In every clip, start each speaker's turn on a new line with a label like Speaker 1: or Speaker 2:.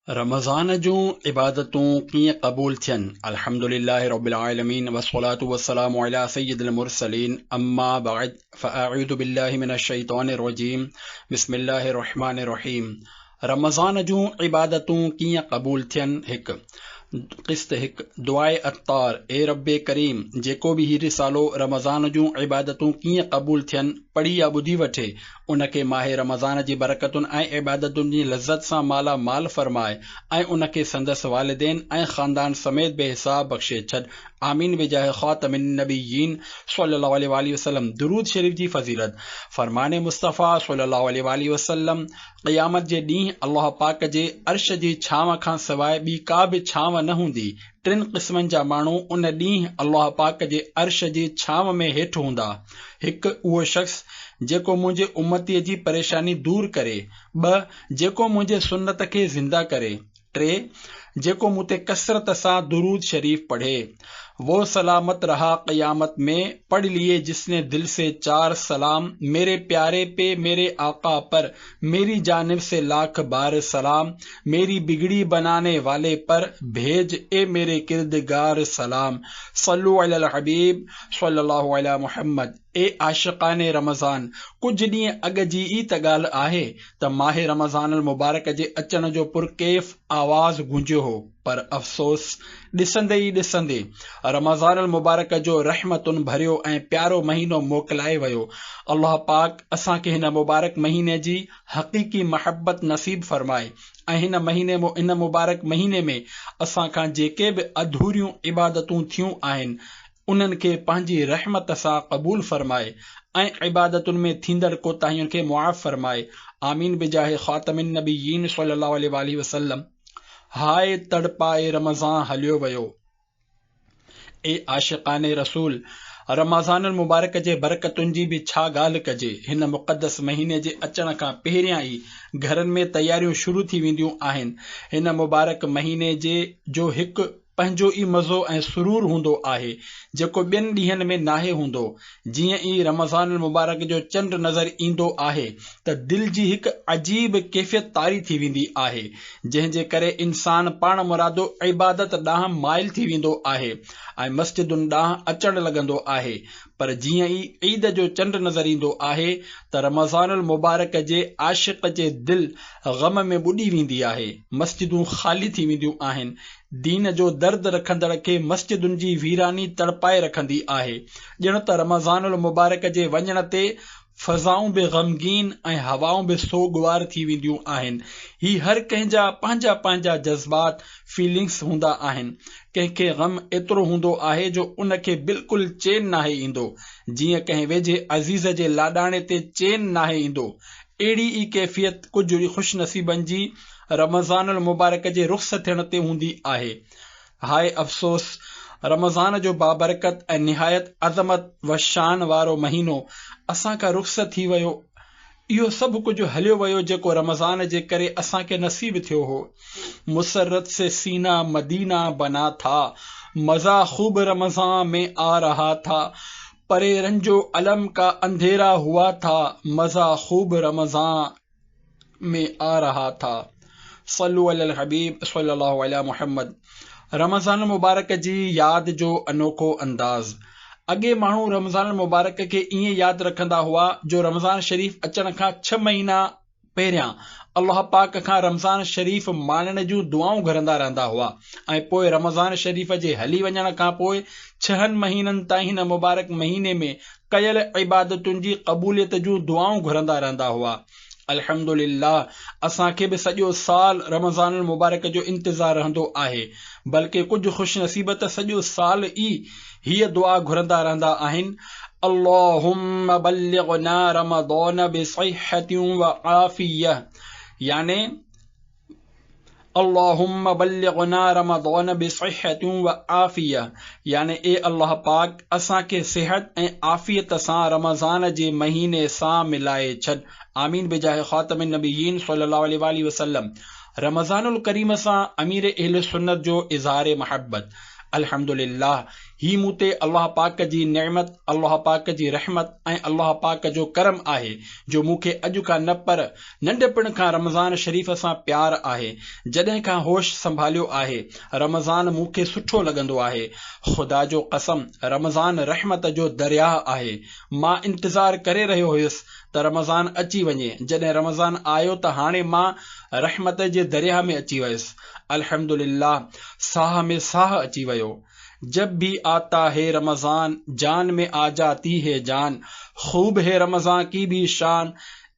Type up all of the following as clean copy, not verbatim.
Speaker 1: रमज़ान जूं इबादतूं कीअं क़बूल थियनि। अल्हम्दुलिल्लाहि रब्बिल आलमीन वस्सलातु वस्सलामु अला सय्यिदिल मुरसलीन अम्मा बअद फ़अऊज़ु बिल्लाहि मिनश शैतानिर रजीम बिस्मिल्लाहिर रहमानिर रहीम। रमज़ान जूं इबादतूं कीअं क़बूल थियनि। हिकु क़िस्त हिकु दुआए अत्तार। ए रब्बे करीम, जेको बि हीउ रिसालो रमज़ान जूं इबादतूं कीअं क़बूल थियनि पढ़ी या ॿुधी वठे, उनखे माहे रमज़ान जी बरकतुनि ऐं इबादतुनि जी लज़्ज़त सां माला माल फरमाए ऐं उनखे संदसि वालिदैन ऐं ख़ानदान समेत बेहिसाब बख़्शे छॾ। आमीन बिजाह ख़ातमिन नबिय्यीन सल्लल्लाहु अलैहि वसल्लम। दुरूद शरीफ जी फ़ज़ीलत। फरमाने मुस्तफ़ा सल्लल्लाहु अलैहि वसल्लम, क़यामत जे ॾींहुं अल्लाह पाक जे अर्श जी छांव खां सवाइ ॿी का बि छांव न हूंदी। टिनि क़िस्मनि जा माण्हू उन ॾींहुं अल्लाह पाक जे अर्श जी छांव में हेठि हूंदा। हिकु उहो शख़्स जेको मुंहिंजे उम्मतीअ जी परेशानी दूर करे। ॿ जेको मुंहिंजे सुन्नत खे ज़िंदा करे। टे जेको मूं ते कसरत सां दुरूद शरीफ पढ़े। वो सलामत रहा क़यामत में, पढ़ लिए जिसने दिल से चार सलाम। मेरे प्यारे पे मेरे आका पर मेरी जानिब से लाख बार सलाम। मेरी बिगड़ी बनाने वाले पर भेज ए मेरे किरदगार सलाम। सल्लु अलल हबीब सल्लल्लाहु अलैहि मुहम्मद। ए आशिक़ाने रमज़ान, कुछ ॾींहं अॻु जी ई त ॻाल्हि आहे त माहे रमज़ान मुबारक जे अचण जो पुरकैफ़ आवाज़ गूंजियो हो, पर अफ़सोस ॾिसंदे ई ॾिसंदे रमज़ान मुबारक जो रहमतुनि भरियो ऐं प्यारो महीनो मोकिलाए वियो। अल्लाह पाक असांखे हिन मुबारक महीने जी हक़ीक़ी महबत नसीब फरमाए ऐं हिन मुबारक महीने में असां खां जेके बि अधूरियूं इबादतूं थियूं आहिनि उन्हनि खे पंहिंजी रहमत सां क़बूल फरमाए ऐं इबादतुनि में थींदड़ कोताहियुनि खे मुआफ़ फरमाए। आमीन बिजाह ख़ातमिन नबिय्यीन सल्लल्लाहु अलैहि वसल्लम। हाय तड़पाए रमज़ान हलियो वियो। ए आशिक़ाने रसूल, रमज़ान मुबारक जे बरकतुनि जी बि छा ॻाल्हि कजे। हिन मुक़दस महीने जे अचण खां पहिरियां ई घरनि में तयारियूं शुरू थी वेंदियूं आहिनि। हिन मुबारक महीने जो हिकु पंहिंजो ई मज़ो ऐं सुरूर हूंदो आहे जेको ॿियनि ॾींहनि में नाहे हूंदो। जीअं ई रमज़ान मुबारक जो चंड नज़र ईंदो आहे त दिल जी हिकु अजीब कैफ़ियत तारी थी वेंदी आहे, जंहिंजे करे इंसान पाण मुरादो इबादत ॾांहुं माइल थी वेंदो आहे ऐं मस्जिदुनि ॾांहुं अचणु लॻंदो आहे। पर जीअं ई ईद जो चंड नज़र ईंदो आहे त रमज़ान मुबारक जे आशिक़ जे दिल ग़म में ॿुॾी वेंदी आहे। मस्जिदूं ख़ाली थी वेंदियूं आहिनि। दीन जो दर्द रखंदड़ खे मस्जिदुनि जी वीरानी तड़पाए रखंदी आहे। ॼण त रमज़ान मुबारक जे वञण ते फ़ज़ाऊं बि ग़मगीन ऐं हवाऊं बि सोगवार थी वेंदियूं आहिनि। ही हर कंहिंजा पंहिंजा पंहिंजा जज़्बात फीलिंग्स हूंदा आहिनि। कंहिंखे ग़म एतिरो हूंदो आहे जो उनखे बिल्कुलु चैन नाहे ईंदो, जीअं कंहिं वेझे अज़ीज़ जे लाॾाणे ते चैन नाहे ईंदो। अहिड़ी ई कैफ़ियत कुझु ख़ुशनसीबनि जी रमज़ान मुबारक जे रुख़्स थियण ते हूंदी आहे। हाय अफ़सोस, रमज़ान जो बाबरकत ऐं निहायत अज़मत व शान वारो महीनो असां खां रुख़्स थी वियो। इहो सभु कुझु हलियो वियो जेको रमज़ान जे करे असांखे नसीब थियो हो। मुसरत से सीना मदीना बना था, मज़ा खूब रमज़ान में आ रहा था। परे रंजो अलम का अंधेरा हुआ था, मज़ा खूब रमज़ान में आ रहा था। सल्लु अलल हबीब सल्लल्लाहु अलैहि मुहम्मद। रमज़ान मुबारक जी याद जो अनोखो अंदाज़। अॻे माण्हू रमज़ान मुबारक खे ईअं यादि रखंदा हुआ जो रमज़ान शरीफ़ अचण खां 6 महीना पहिरियां अल्लाह पाक खां रमज़ान शरीफ़ माणण जूं दुआऊं घुरंदा रहंदा हुआ ऐं पोइ रमज़ान शरीफ़ जे हली वञण खां पोइ 6 महीननि ताईं हिन मुबारक महीने में कयल इबादतुनि जी क़बूलियत जूं दुआऊं घुरंदा रहंदा हुआ। अल्हम्दुलिल्लाह, असांखे बि सॼो साल रमज़ान मुबारक जो इंतज़ार रहंदो आहे, बल्कि कुझु ख़ुशनसीब त सॼो साल ई हीअ दुआ घुरंदा रहंदा आहिनि। अल्लाहुम्मा बल्लिग़ना रमज़ान बिसिहतिन व आफ़ियह, याने अल्लाहुम्मा बल्लिग़ना रमज़ान बिसिहतिन व आफ़ियह, याने ए अल्लाह पाक असांखे सिहत ऐं आफ़ियत सां रमज़ान जे महीने सां मिलाए छॾ। आमीन बिजाह ख़ातमिन नबिय्यीन सल्लल्लाहु अलैहि वसल्लम। रमज़ानुल करीम सां अमीर अहले सुन्नत जो इज़हार महब्बत। अल्हम्दुलिल्लाह, ही मूं ते अल्लाह पाक जी नेमत, अल्लाह पाक जी रहमत ऐं अल्लाह पाक जो करम आहे जो मूंखे अॼु खां न पर नंढपण खां रमज़ान शरीफ़ सां प्यार आहे। जॾहिं खां होश संभालियो आहे रमज़ान मूंखे सुठो लॻंदो आहे। ख़ुदा जो कसम, रमज़ान रहमत जो दरिया आहे। मां इंतज़ार करे रहियो हुयुसि त रमज़ान अची वञे। जॾहिं रमज़ान आयो त हाणे मां रहमत जे दरिया में अची वियुसि। अल्हम्दुलिल्लाह, साह में साह अची वियो। जब भी आता है रमज़ान, जान में आ जाती है जान, खूब है रमज़ान की भी शान,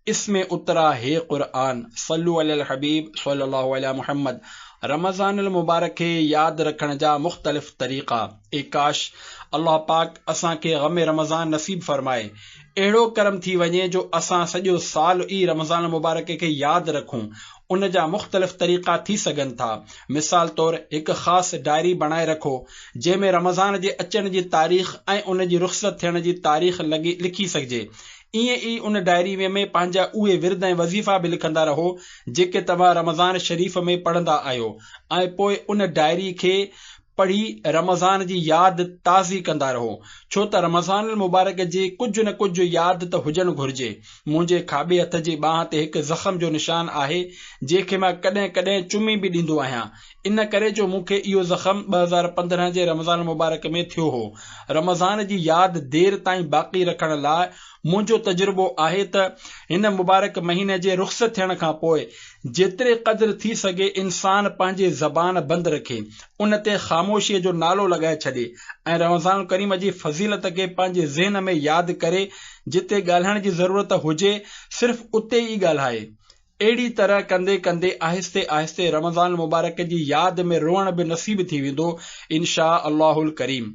Speaker 1: इसमें उतरा है कुरान। सल्लु अलल हबीब सल्लल्लाहु अलैहि मुहम्मद। रमज़ान मुबारक खे यादि रखण जा मुख़्तलिफ़ तरीक़ा। काश अल्लाह पाक असांखे ग़म रमज़ान नसीब फरमाए। अहिड़ो करम थी वञे जो असां सॼो साल ई रमज़ान मुबारक खे यादि रखूं। उन जा मुख़्तलिफ़ तरीक़ा थी सघनि था। मिसाल तौरु हिकु ख़ासि डायरी बणाए रखो जंहिंमें रमज़ान जे अचण जी तारीख़ ऐं उन जी रुख़्सत थियण जी तारीख़ लिखी सघिजे। ईअं ई उन डायरी में पंहिंजा उहे विर्द ऐं वज़ीफ़ा बि लिखंदा रहो जेके तव्हां रमज़ान शरीफ़ में पढ़ंदा आहियो, ऐं पोइ उन डायरी खे पढ़ी रमज़ान जी यादि ताज़ी कंदा रहो। छो त रमज़ान मुबारक जे कुझु न कुझु यादि त हुजणु घुरिजे। मुंहिंजे खाॿे हथ जी बांह ते हिकु ज़ख़्म जो निशान आहे जंहिंखे मां कॾहिं कॾहिं चुमी बि ॾींदो आहियां, इन करे जो मूंखे इहो ज़ख़्म 2015 जे रमज़ान मुबारक में थियो हो। रमज़ान जी यादि देर ताईं बाक़ी रखण लाइ मुंहिंजो तजुर्बो आहे त हिन मुबारक महीने जे रुख़्सत थियण खां पोइ जेतिरे क़दुरु थी सघे इंसान पंहिंजी ज़बान बंदि रखे, उन ते ख़ामोशीअ जो नालो लॻाए छॾे ऐं रमज़ान करीम जी फज़ीलत खे पंहिंजे ज़हन में यादि करे जिते ॻाल्हाइण जी ज़रूरत हुजे सिर्फ़ उते ई ॻाल्हाए। अहिड़ी तरह कंदे कंदे आहिस्ते आहिस्ते रमज़ान मुबारक जी यादि में रोअण बि नसीब थी वेंदो इंशा अल्लाहुल करीम।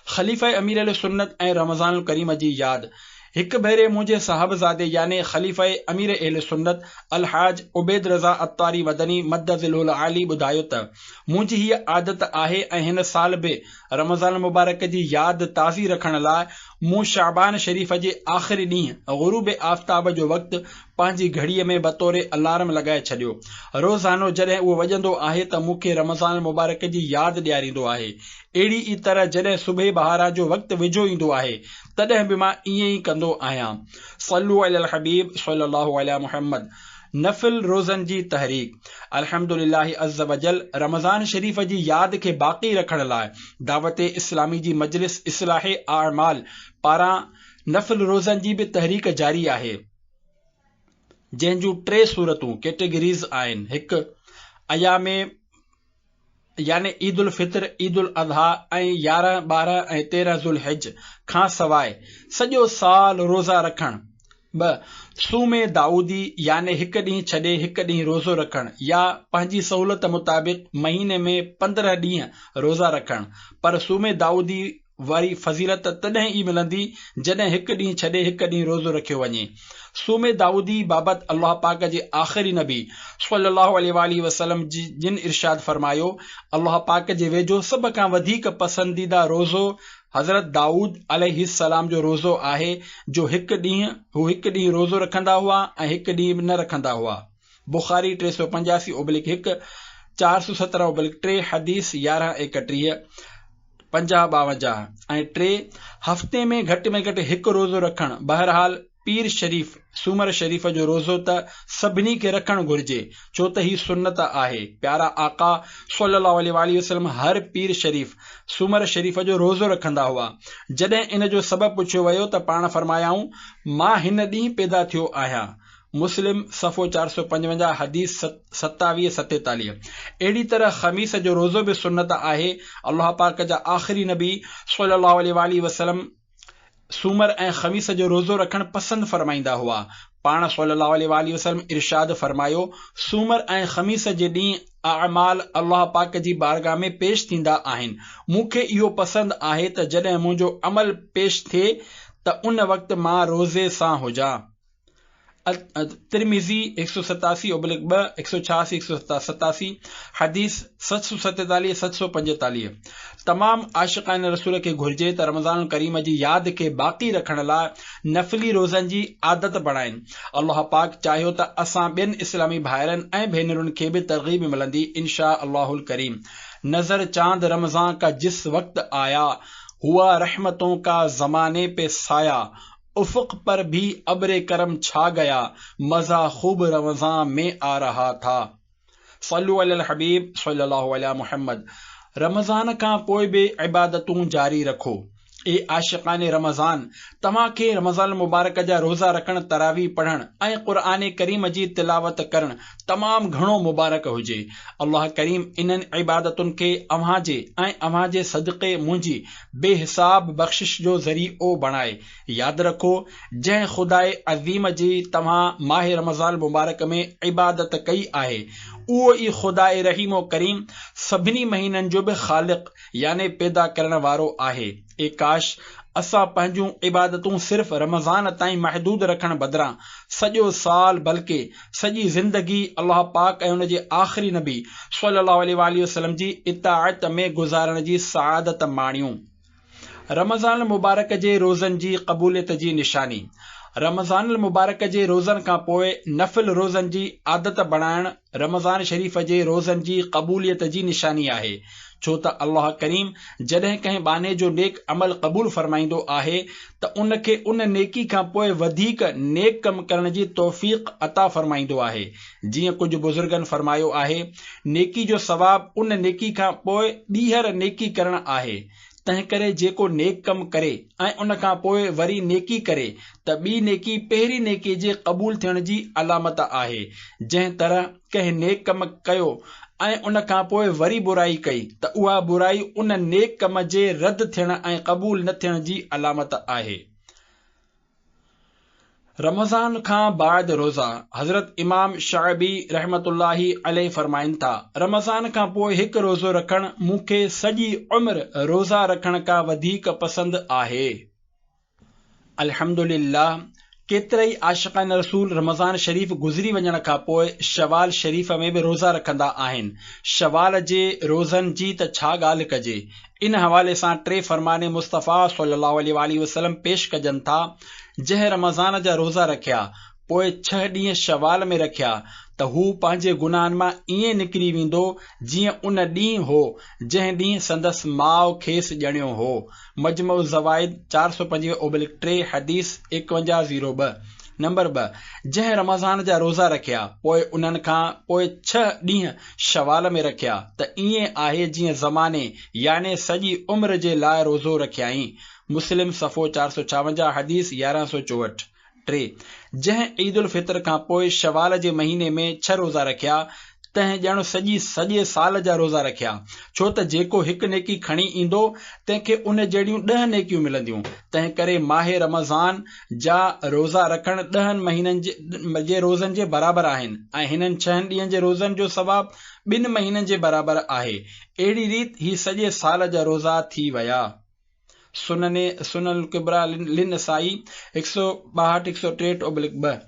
Speaker 1: ख़लीफ़ा अमीर अल सुन्नत ऐं रमज़ान करीम जी यादि। हिकु भेरे मुंहिंजे साहबज़ादे यानी ख़लीफ़ा अमीर अहल सुन्नत अलहाज उबैद रज़ा अत्तारी मदनी मद्दज़िलुल आली ॿुधायो त मुंहिंजी हीअ आदत आहे ऐं हिन साल बि रमज़ान मुबारक जी यादि ताज़ी रखण लाइ मूं शाबान शरीफ़ जे आख़िरी ॾींहुं ग़ुरूब आफ़ताब जो वक़्तु पंहिंजी घड़ीअ में बतौर अलार्म लॻाए छॾियो। रोज़ानो जॾहिं उहो वॼंदो आहे त मूंखे रमज़ान मुबारक जी यादि ॾियारींदो आहे। अहिड़ी ई तरह जॾहिं सुबह बहारा जो वक़्तु वेझो ईंदो आहे तॾहिं बि मां ईअं ई कंदो आहियां। सल्लु अलल हबीब सल्लल्लाहु अलैहि मुहम्मद। नफ़िल रोज़नि जी तहरीक। अल्हम्दुलिल्लाह अज़्ज़ वजल रमज़ान शरीफ़ जी यादि खे बाक़ी रखण लाइ दावत इस्लामी जी मजलिस इस्लाह आमाल पारां नफ़िल रोज़नि जी बि तहरीक जारी आहे, जंहिं जूं 3 सूरतूं कैटेगरीज़ आहिनि। हिकु अयामे यानी ईद उल फितर, ईद उल अज़हा ऐं 11, 12 ऐं 13 ज़ुल हिज खां सवाइ सॼो साल रोज़ा रखण। 2 सूमे दाऊदी यानी हिकु ॾींहुं छॾे हिकु ॾींहुं रोज़ो रखण या पंहिंजी सहूलियत मुताबिक़ महीने में 15 ॾींहं रोज़ा रखण, पर सूमे दाऊदी वारी फज़ीलत तॾहिं ई मिलंदी जॾहिं हिकु ॾींहुं छॾे हिकु ॾींहुं रोज़ो रखियो वञे। सूमे दाऊदी बाबति अल्लाह पाक जे आख़िरी नबी सल्लल्लाहु अलैहि वसल्लम जिन इरशाद फरमायो, अल्लाह पाक जे वेझो सभ खां वधीक पसंदीदा रोज़ो हज़रत दाऊद अलैहिस्सलाम जो रोज़ो आहे जो हिकु ॾींहुं रोज़ो रखंदा हुआ ऐं हिकु ॾींहुं न रखंदा हुआ। बुखारी 385/1, 417/3, हदीस 1131, 50-52 ऐं 3 हफ़्ते में घटि में घटि हिकु रोज़ो रखणु। बहरहाल पीर शरीफ़ सूमर शरीफ़ जो रोज़ो त सभिनी खे रखणु घुरिजे छो त ही सुन्नत आहे। प्यारा आका सल्लल्लाहु अलैहि वसल्लम हर पीर शरीफ़ सूमर शरीफ़ जो रोज़ो रखंदा हुआ। जॾहिं इन जो सबबु पुछियो वियो त पाण फरमायाऊं, मां हिन ॾींहुं पैदा थियो आहियां। मुस्लिम सफ़ो 455, हदीस 27-43। अहिड़ी तरह ख़मीस जो रोज़ो बि सुन्नत आहे। अल्लाह पाक जा आख़िरी नबी सल्लल्लाहु अलैहि वसल्लम सूमर ऐं ख़मीस जो रोज़ो रखणु पसंदि फरमाईंदा हुआ। पाण सल्लल्लाहु अलैहि वसल्लम इरशाद फरमायो, सूमर ऐं ख़मीस जे ॾींहुं अमाल अल्लाह पाक जी बारगाह में पेश थींदा आहिनि। मूंखे इहो पसंदि आहे त जॾहिं मुंहिंजो अमल पेश थिए त उन वक़्तु मां रोज़े सां हुजां। तिरमिज़ी 187/2, 186-187, हदीस 747-745। तमाम आशिक़ान रसूल खे घुर्जे त रमज़ान करीम जी यादि खे बाक़ी रखण लाइ नफ़िली रोज़नि जी आदत बणाइनि। अल्लाह पाक चाहियो त असां ॿियनि इस्लामी भाइरनि ऐं भेनरुनि खे बि तरग़ीब मिलंदी इंशा अल्लाहुल करीम। नज़र चांद रमज़ान का जिस वक्त आया हुआ रहमतों का ज़माने पे साया, उफ़क़ पर भी अब्रे करम छा गया, मज़ा खूब रमज़ान में आ रहा था। सल्लु अलल हबीब सल्लल्लाहु अलैहि मुहम्मद। रमज़ान खां पोइ बि इबादतूं जारी रखो। ए आशिक़ाने रमज़ान, तव्हां खे रमज़ान मुबारक जा रोज़ा रखण, तरावी पढ़ण ऐं क़ुर्आन करीम जी तिलावत करण तमामु घणो मुबारक हुजे। अल्लाह करीम इन्हनि इबादतुनि खे अव्हां जे ऐं अव्हां जे सदक़े मुंहिंजी बेहिसाब बख़्शिश जो ज़रियो बणाए। यादि रखो, जंहिं ख़ुदाए अज़ीम जी तव्हां माह रमज़ान मुबारक में इबादत कई आहे, उहो ई ख़ुदाए रहीम करीम सभिनी महीननि जो बि ख़ालिक़ याने पैदा करण वारो आहे। ए काश असां पंहिंजूं इबादतूं सिर्फ़ रमज़ान ताईं महदूद रखण बदिरां सॼो साल बल्कि सॼी ज़िंदगी अल्लाह पाक ऐं उन जे आख़िरी नबी सल्लल्लाहु अलैहि वसल्लम जी इताअत में गुज़ारण जी सआदत माणियूं। रमज़ान मुबारक जे रोज़नि जी क़बूलियत जी निशानी। रमज़ान मुबारक जे रोज़नि खां पोइ नफ़िल रोज़नि जी आदत बणाइण रमज़ान शरीफ़ जे रोज़नि जी क़बूलियत जी निशानी आहे। छो त अल्लाह करीम जॾहिं कंहिं बाने जो नेक अमल क़बूल फरमाईंदो आहे त उन खे उन नेकी खां पोइ वधीक नेक कम करण जी तौफ़ीक़ अता फरमाईंदो आहे। जीअं कुझु बुज़ुर्गनि फरमायो आहे, नेकी जो सवाब उन नेकी खां पोइ ॿीहर नेकी करण आहे। तंहिं करे जेको नेक कम करे ऐं उन खां पोइ वरी नेकी करे त ॿी नेकी पहिरीं नेकी जे क़बूल थियण जी अलामत आहे। जंहिं तरह कंहिं नेक कम कयो ऐं उन खां पोइ वरी बुराई कई त उहा बुराई उन नेक कम जे रद्द थियण ऐं क़बूल न थियण जी अलामत आहे। रमज़ान खां बाद रोज़ा। हज़रत इमाम शाअबी रहमतुल्लाहि अलैहि फरमाइनि था, रमज़ान खां पोइ हिकु रोज़ो रखणु मूंखे सॼी उम्र रोज़ा रखण खां वधीक पसंदि आहे। अल्हम्दुलिल्लाह, केतिरई आशिक़ान रसूल रमज़ान शरीफ़ गुज़री वञण खां पोइ शवाल शरीफ़ में बि रोज़ा रखंदा आहिनि। शवाल जे रोज़नि जी त छा ॻाल्हि कजे। इन हवाले सां टे फ़रमाने मुस्तफ़ा सल्लल्लाहु अलैहि वसल्लम पेश कजनि था। जंहिं रमज़ान जा रोज़ा रखिया पोइ 6 ॾींहं शवाल में रखिया त हू पंहिंजे गुनाहनि मां ईअं निकिरी वेंदो जीअं उन ॾींहुं हो जंहिं ॾींहुं संदसि माउ खेसि ॼणियो हो। मजमू ज़वाइद 425/3 हदीस 5102। नंबर 2, जंहिं रमज़ान जा रोज़ा रखिया पोइ उन्हनि खां पोइ 6 ॾींहं शवाल में रखिया त ईअं आहे जीअं ज़माने याने सॼी उम्र जे लाइ रोज़ो रखियाई। मुस्लिम सफ़ो 456 हदीस 1164। 3, जंहिं ईद उल फितर खां पोइ शवाल जे महीने में 6 रोज़ा रखिया तंहिं ॼण सॼे साल जा रोज़ा रखिया। छो त जेको हिकु नेकी खणी ईंदो तंहिंखे उन जहिड़ियूं 10 नेकियूं मिलंदियूं। तंहिं करे माह रमज़ान जा रोज़ा रखण 10 महीननि जे रोज़नि जे बराबरि आहिनि ऐं हिननि 6 ॾींहनि जे रोज़नि जो सवाब 2 महीननि जे बराबरि आहे। अहिड़ी रीति ही सॼे साल जा रोज़ा थी विया। सुनन कुबरा लिनसाई 162/163/2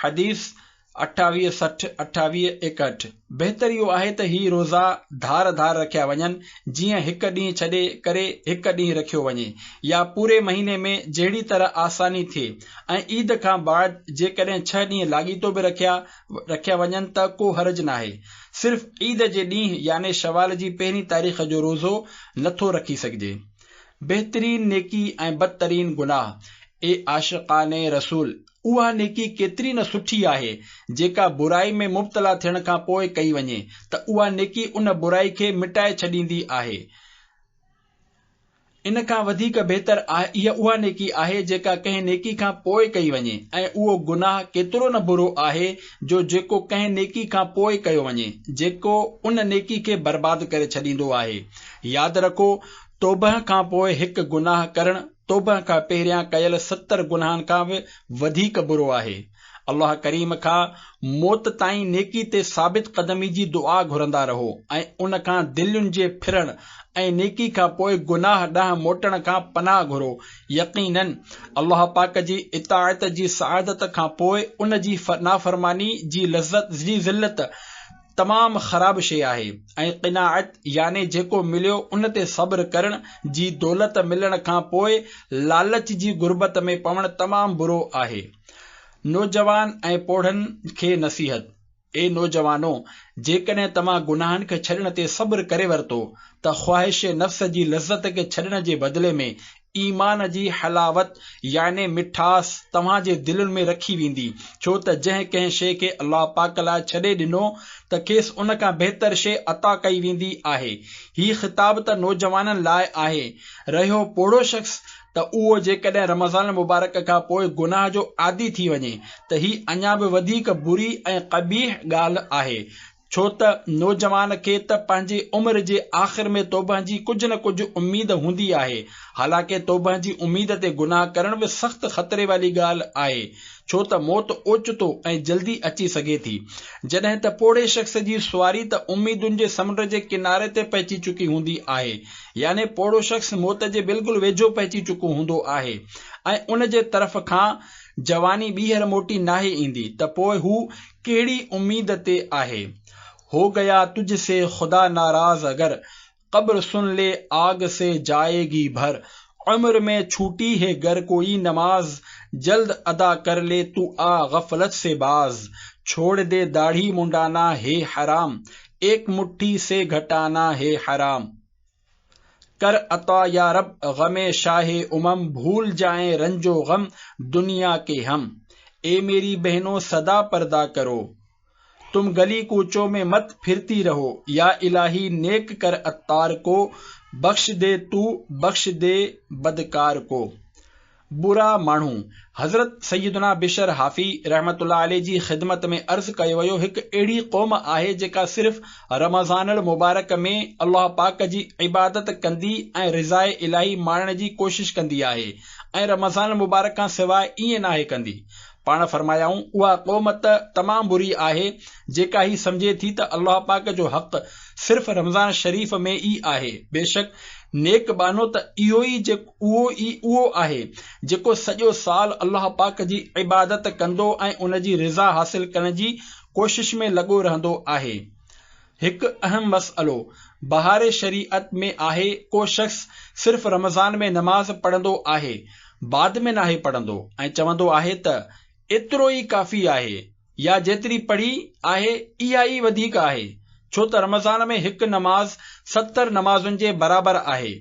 Speaker 1: हदीस 2860-2861। बहितर इहो आहे त ही रोज़ा धार रखिया वञनि, जीअं हिकु ॾींहुं छॾे करे हिकु ॾींहुं रखियो वञे, या पूरे महीने में जहिड़ी तरह आसानी थिए। ऐं ईद खां बाद जेकॾहिं 6 ॾींहं लाॻीतो बि रखिया वञनि त को हर्ज नाहे। सिर्फ़ ईद जे ॾींहुं याने शवाल जी 1 तारीख़ जो रोज़ो नथो रखी सघिजे। बहितरीन नेकी ऐं बदतरीन गुनाह। ए आशिक़ाने रसूल, उहा नेकी केतिरी न सुठी आहे जेका बुराई में मुब्तला थियण खां पोइ कई वञे त उहा नेकी उन बुराई खे मिटाए छॾींदी आहे। इन खां वधीक बहितर इहा उहा नेकी आहे जेका कंहिं नेकी खां पोइ कई वञे, ऐं उहो गुनाह केतिरो न बुरो आहे जेको कंहिं नेकी खां पोइ कयो वञे, जेको उन नेकी खे बर्बाद करे छॾींदो आहे। यादि रखो, तौबह खां पोइ हिकु गुनाह करणु तौबह खां पहिरियां कयल 70 गुनाहनि खां बि वधीक बुरो आहे। अल्लाह करीम खां मौत ताईं नेकी ते साबित क़दमी जी दुआ घुरंदा रहो ऐं उन खां दिलुनि जे फिरण ऐं नेकी खां पोइ गुनाह ॾांहुं मोटण खां पनाह घुरो। यकीनन अल्लाह पाक जी इताअत जी सआदत खां पोइ उन जी नाफरमानी जी ज़िल्लत तमामु ख़राब शइ आहे। ऐं क़िनाअत याने जेको मिलियो उन ते सब्र करण जी दौलत मिलण खां पोइ लालच जी गुरबत में पवण तमामु बुरो आहे। नौजवान ऐं पोढ़नि खे नसीहत। ए नौजवानो, जेकॾहिं तव्हां गुनाहनि खे छॾण ते सब्र करे वरितो त ख़्वाहिश नफ़्स जी लज़्ज़त खे छॾण जे बदिले में ईमान जी हलावत याने मिठास तव्हांजे दिलनि में रखी वेंदी। छो त जंहिं कंहिं शइ खे अल्लाह पाक लाइ छॾे ॾिनो त खेसि उन खां बहितर शइ अता कई वेंदी आहे। हीउ ख़िताब त नौजवाननि लाइ आहे। रहियो पोड़ो शख़्स त उहो जेकॾहिं रमज़ान मुबारक खां पोइ गुनाह जो आदी थी वञे त ही अञा बि वधीक बुरी ऐं क़बीह ॻाल्हि आहे। छो त नौजवान खे त पंहिंजे उमिरि जे आख़िर में तौबह जी कुझु न कुझु उम्मीद हूंदी आहे। हालांकि तौबह जी उम्मीद ते गुनाह करण बि सख़्त ख़तरे वारी ॻाल्हि आहे, छो त मौत ओचितो ऐं जल्दी अची सघे थी। जॾहिं त पोड़े शख़्स जी सुवारी त उम्मीदुनि जे समुंड जे किनारे ते पहुची चुकी हूंदी आहे, याने पोड़ो शख़्स मौत जे बिल्कुलु वेझो पहुची चुको हूंदो आहे ऐं उन जे तरफ़ खां जवानी ॿीहर मोटी नाहे ईंदी त पोइ हू कहिड़ी उम्मीद ते आहे। हो गया तुझसे खुदा नाराज अगर, कब्र सुन ले आग से जाएगी भर। उम्र में छूटी है गर कोई नमाज, जल्द अदा कर ले तू आ गफलत से बाज। छोड़ दे दाढ़ी मुंडाना है हराम, एक मुट्ठी से घटाना है हराम। कर अता या रब गमे शाहे उमम, भूल जाएं रंजो गम दुनिया के हम। ए मेरी बहनों सदा पर्दा करो, तुम गली कूचों में मत फिरती रहो। या इलाही नेक कर अत्तार को, बख्श दे तू बख्श दे बदकार को। बुरा माण्हू। हज़रत सैयदना बिशर हाफ़ी रहमतुल्लाह अलैह जी ख़िदमत में अर्ज़ कयो वियो, हिकु अहिड़ी क़ौम आहे जेका सिर्फ़ रमज़ान मुबारक में अल्लाह पाक जी इबादत कंदी ऐं रिज़ाए इलाही माणण जी कोशिश कंदी आहे ऐं रमज़ान मुबारक खां सवाइ ईअं नाहे कंदी। पाण फरमायाऊं, उहा क़ौम त तमामु बुरी आहे जेका ही सम्झे थी त अल्लाह पाक जो हक़ सिर्फ़ रमज़ान शरीफ़ में ई आहे। बेशक नेक बानो त उहो आहे जेको सॼो साल अल्लाह पाक जी इबादत कंदो ऐं उन जी रिज़ा हासिल करण जी कोशिश में लॻो रहंदो आहे। हिकु अहम मसइलो बहार शरीअत में आहे, को शख़्स सिर्फ़ रमज़ान में नमाज़ पढ़ंदो आहे, बाद में नाहे पढ़ंदो ऐं चवंदो आहे त एतिरो ई काफ़ी आहे या जेतिरी पढ़ी आहे इहा ई वधीक आहे, छो त रमज़ान में हिकु नमाज़ 70 नमाज़ुनि जे बराबरि आहे।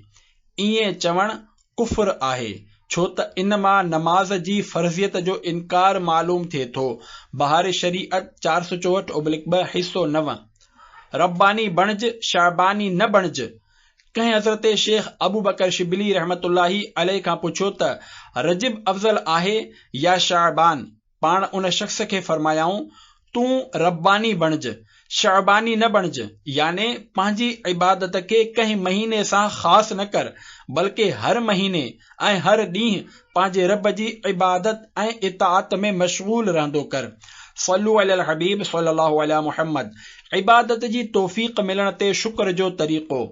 Speaker 1: ईअं चवणु कुफ्र आहे, छो त इन मां नमाज जी फर्ज़ियत जो इनकार मालूम थिए थो। बहार शरीअत 464/2 हिस्सो 9। रब्बानी बणिज शाबानी न बणिज। कंहिं हज़रत शेख अबू बकर शिबली रहमतुल्लाही अलैह खां पुछियो त रजब अफ़ज़ल आहे या शाबान? पाण उन शख़्स खे फरमायाऊं, तूं रब्बानी बणिज, शाबानी न बणिज, याने पंहिंजी इबादत खे कंहिं महीने सां ख़ासि न कर, बल्कि हर महीने ऐं हर ॾींहुं पंहिंजे रब जी इबादत ऐं इताअत में मशगूल रहंदो कर। सल्लू अलल हबीब सल्लल्लाहु अला मुहम्मद। इबादत जी तौफ़ीक़ मिलण ते शुक्र जो तरीक़ो।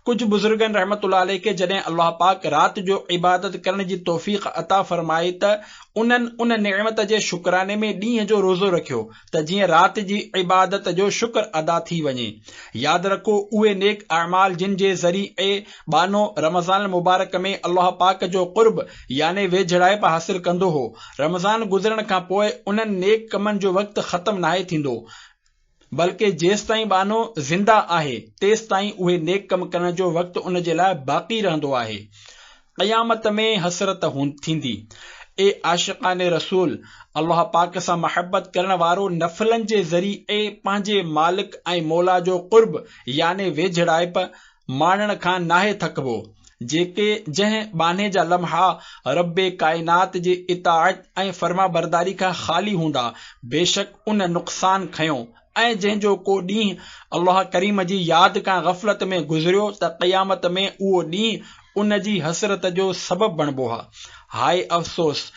Speaker 1: कुछ बुजुर्गन रहमतुल्लाह अलैह के जॾहिं अल्लाह पाक रात जो इबादत करण जी तौफ़ीक़ अता फरमाई त उन्हनि उन नेमत जे शुक्राने में ॾींहं जो रोज़ो रखियो त जीअं रात जी इबादत जो शुक्र अदा थी वञे। यादि रखो, उहे नेक अमाल जिन जे ज़रिए बानो रमज़ान मुबारक में अल्लाह पाक जो क़ुर्ब याने वेझड़ाइप हासिल कंदो हो, रमज़ान गुज़रण खां पोइ उन्हनि नेक कमनि जो वक़्तु ख़त्म नाहे थींदो, बल्कि जेसि ताईं बानो ज़िंदा आहे तेसि ताईं उहे नेक कम करण जो वक़्तु उन जे लाइ बाक़ी रहंदो आहे। क़यामत में हसरत थींदी। ए आशिक़ाने रसूल, अल्लाह पाक सां महबत करण वारो नफ़लनि जे ज़रिए पंहिंजे मालिक ऐं मौला जो क़ुर्ब याने वेझड़ाइप माणण खां नाहे थकबो। जंहिं बाने जा लम्हा रब्बे काइनात जे इताअत ऐं फर्मा बरदारी खां ख़ाली हूंदा, बेशक उन नुक़सान खयो। ऐं जंहिंजो को ॾींहुं अल्लाह करीम जी यादि खां ग़फ़लत में गुज़रियो त क़यामत में उहो ॾींहुं उन जी हसरत जो सबबु बणिबो आहे। हाय अफ़सोस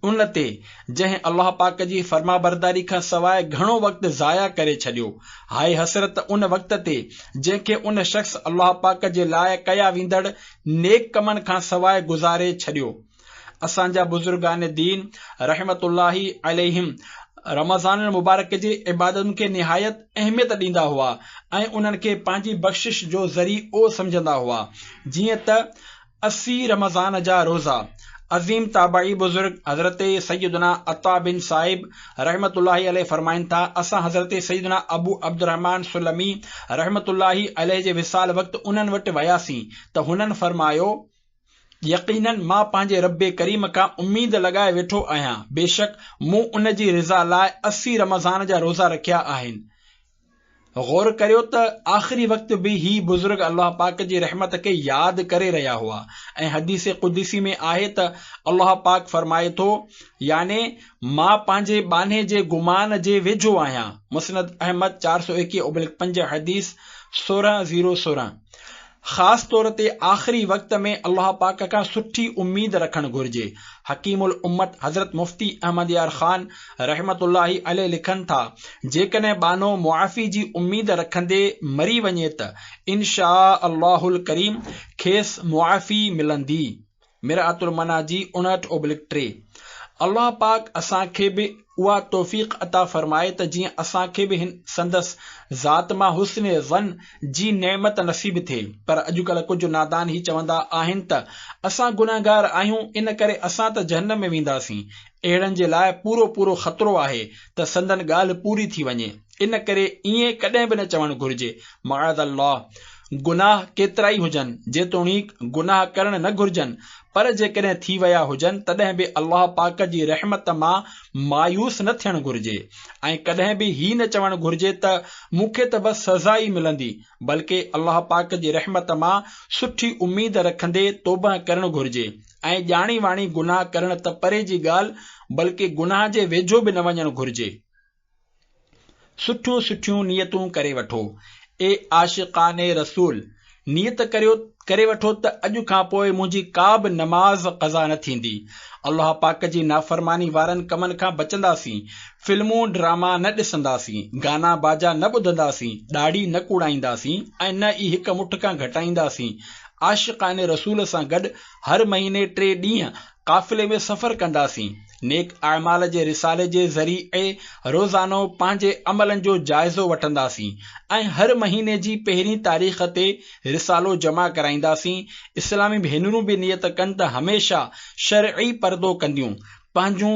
Speaker 1: उन ते जंहिं अल्लाह पाक जी फर्मा बरदारी खां सवाइ घणो वक़्तु ज़ाया करे छॾियो। हाय हसरत उन वक़्त ते जंहिंखे उन शख़्स अल्लाह पाक जे लाइ कया वेंदड़ नेक कमनि खां सवाइ गुज़ारे छॾियो। असांजा बुज़ुर्गान दीन रहमतुल्लाही अलैहिम रमज़ान मुबारक जे इबादतुनि खे निहायत अहमियत ॾींदा हुआ ऐं उन्हनि खे पंहिंजी बख़्शिश जो ज़रियो सम्झंदा हुआ। जीअं त 80 रमज़ान जा रोज़ा, अज़ीम ताबई बुजुर्ग हज़रत सैयदना अता बिन साहिब रहमतुल्लाहि अलैहि फरमाइनि था, असां हज़रत सैयदना अबू अब्दुर्रहमान सुलमी रहमतुल्लाहि अलैहि जे विसाल वक़्तु उन्हनि वटि वियासीं त हुननि फरमायो, यकीनन मां पंहिंजे रब्बे करीम खां उम्मीद लगाए वेठो आहियां, बेशक मूं उन जी रिज़ा लाइ 80 रमज़ान जा रोज़ा रखिया आहिनि। गौर करियो त आख़िरी वक़्त बि ही बुजुर्ग अल्लाह पाक जी रहमत के याद करे रहिया हुआ ऐं हदीस कुदसी में आहे त अल्लाह पाक फरमाए थो, याने मां पंहिंजे बाने जे गुमान जे वेझो आहियां। मुस्नद अहमद 421/5 हदीस 16:016। ख़ास तौर ते आख़िरी वक़्त में अल्लाह पाक खां सुठी उम्मीद रखणु घुर्जे। हकीमुल उम्मत हज़रत मुफ्ती अहमद यार ख़ान रहमतुल्लाहि अलैहि लिखनि था, जेकॾहिं बानो मुआफ़ी जी उम्मीद रखंदे मरी वञे त इंशा अल्लाहुल करीम खेसि मुआफ़ी मिलंदी। मिराअतुल मनाजी 59/3। अल्लाह पाक असांखे बि उहा तौफ़ीक़ अता फरमाए त जीअं असांखे बि हिन संदसि ज़ात मां हुस्न ज़न जी नेमत नसीब थिए। पर अॼुकल्ह कुझु नादान ही चवंदा आहिनि त असां गुनाहगार आहियूं, इन करे असां त जहन्नम में वेंदासीं। अहिड़नि जे लाइ पूरो पूरो ख़तरो आहे त संदन ॻाल्हि पूरी थी वञे। इन करे ईअं कॾहिं बि न चवणु घुर्जे। मआज़ल्लाह, गुनाह केतिरा ई हुजनि, जेतोणीक गुनाह करणु न घुर्जनि, पर जेकॾहिं थी विया हुजनि तॾहिं बि अल्लाह पाक जी रहमत मां मायूस न थियणु घुर्जे ऐं कॾहिं बि ही न चवणु घुर्जे त मूंखे त बस सज़ा ई मिलंदी, बल्कि अल्लाह पाक जी रहमत मां सुठी उम्मीद रखंदे तौबा करणु घुर्जे ऐं ॼाणी वाणी गुनाह करणु त परे जी ॻाल्हि, बल्कि गुनाह जे वेझो बि न वञणु घुर्जे। सुठियूं सुठियूं नियतूं करे वठो। ए आशिक़ाने रसूल, नियत करे वठो त अॼु खां पोइ मुंहिंजी का बि नमाज़ क़ज़ा न थींदी। अल्लाह पाक जी नाफ़रमानी वारनि कमनि खां बचंदासीं, फिल्मूं ड्रामा न ॾिसंदासीं, गाना बाजा न ॿुधंदासीं, ॾाढ़ी न कूड़ाईंदासीं ऐं न ई हिक मुठ खां घटाईंदासीं। आशिक़ाने रसूल सां गॾु हर महीने 3 ॾींहं काफ़िले में सफ़र कंदासीं। नेक अमाल जे रिसाले जे ज़रिए रोज़ानो पंहिंजे अमलनि जो जाइज़ो वठंदासीं ऐं हर महीने जी पहिरीं तारीख़ ते रिसालो जमा कराईंदासीं। इस्लामी भेनरूं बि नियत कनि त हमेशह शरई पर्दो कंदियूं, पंहिंजूं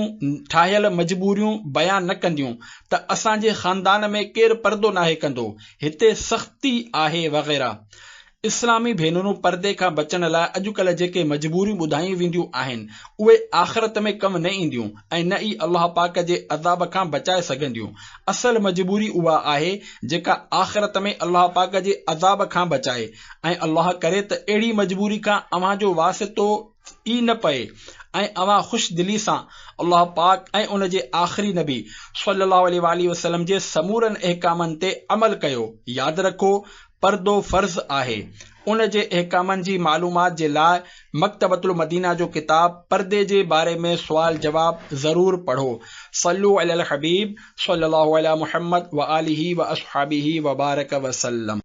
Speaker 1: ठाहियल मजबूरियूं बयान न कंदियूं त असांजे ख़ानदान में केरु पर्दो नाहे कंदो, हिते सख़्ती आहे वग़ैरह। इस्लामी भेनरूं पर्दे खां बचण लाइ अॼुकल्ह जेके मजबूरियूं ॿुधायूं वेंदियूं आहिनि, उहे आख़िरत में कम न ईंदियूं ऐं न ई अल्लाह पाक जे अज़ाब खां बचाए सघंदियूं। असल मजबूरी उहा आहे जेका आख़िरत में अल्लाह पाक जे अज़ाब खां बचाए ऐं अल्लाह करे त अहिड़ी मजबूरी खां अव्हां जो वासितो ई न पए ऐं अव्हां ख़ुश दिली सां अल्लाह पाक ऐं उन जे आख़िरी नबी सल्लल्लाहु अलैहि वसल्लम जे समूरनि अहकामनि ते अमल कयो। यादि रखो, पर्दो फ़र्ज़ आहे। उन जे अहकामनि जी मालूमात जे लाइ मकतबतुल मदीना जो किताब पर्दे जे बारे में सुवाल जवाब ज़रूर पढ़ो। सल्लु अलल हबीब सल्लल्लाहु अला मुहम्मद व आलिहि व अस्हाबिहि व बारक वसल्लम।